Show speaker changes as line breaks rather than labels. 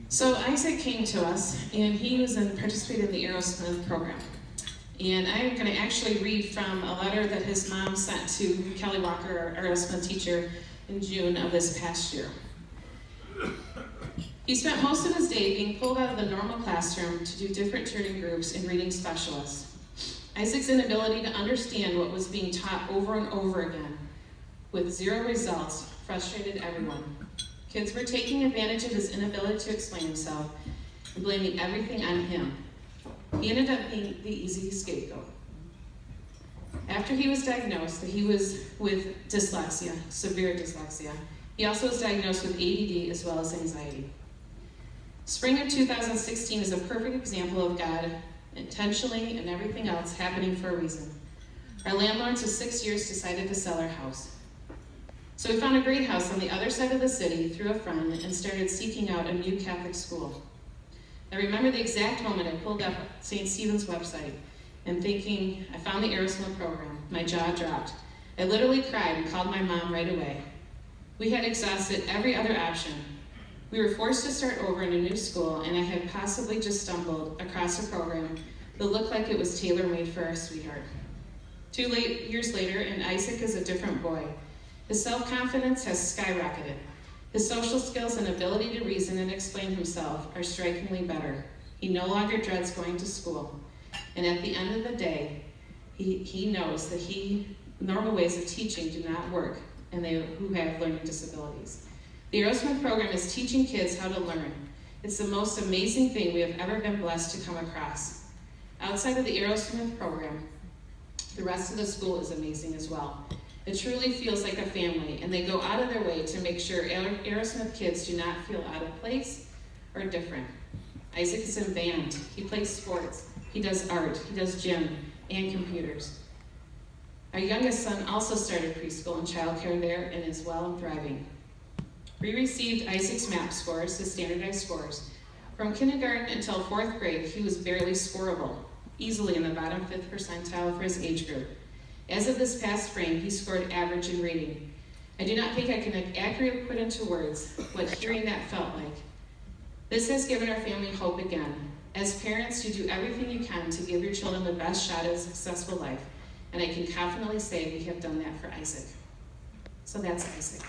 So Isaac came to us, and he was participated in the Arrowsmith Program. And I'm going to actually read from a letter that his mom sent to Kelly Walker, our Arrowsmith teacher, in June of this past year. He spent most of his day being pulled out of the normal classroom to do different tutoring groups and reading specialists. Isaac's inability to understand what was being taught over and over again, with zero results, frustrated everyone. Kids were taking advantage of his inability to explain himself and blaming everything on him. He ended up being the easy scapegoat. After he was diagnosed that he was with dyslexia, severe dyslexia, he also was diagnosed with ADD as well as anxiety. Spring of 2016 is a perfect example of God intentionally and everything else happening for a reason. Our landlords of 6 years decided to sell our house. So we found a great house on the other side of the city through a friend and started seeking out a new Catholic school. I remember the exact moment I pulled up St. Stephen's website and thinking, I found the Arrowsmith Program. My jaw dropped. I literally cried and called my mom right away. We had exhausted every other option. We were forced to start over in a new school, and I had possibly just stumbled across a program that looked like it was tailor-made for our sweetheart. 2 years later, and Isaac is a different boy. His self-confidence has skyrocketed. His social skills and ability to reason and explain himself are strikingly better. He no longer dreads going to school. And at the end of the day, he knows that normal ways of teaching do not work, and they who have learning disabilities. The Arrowsmith Program is teaching kids how to learn. It's the most amazing thing we have ever been blessed to come across. Outside of the Arrowsmith Program, the rest of the school is amazing as well. It truly feels like a family, and they go out of their way to make sure Arrowsmith kids do not feel out of place or different. Isaac is in band, he plays sports, he does art, he does gym, and computers. Our youngest son also started preschool and childcare there and is well and thriving. We received Isaac's MAP scores, his standardized scores. From kindergarten until 4th grade, he was barely scoreable, easily in the bottom 5th percentile for his age group. As of this past spring, he scored average in reading. I do not think I can accurately put into words what hearing that felt like. This has given our family hope again. As parents, you do everything you can to give your children the best shot at a successful life, and I can confidently say we have done that for Isaac. So that's Isaac.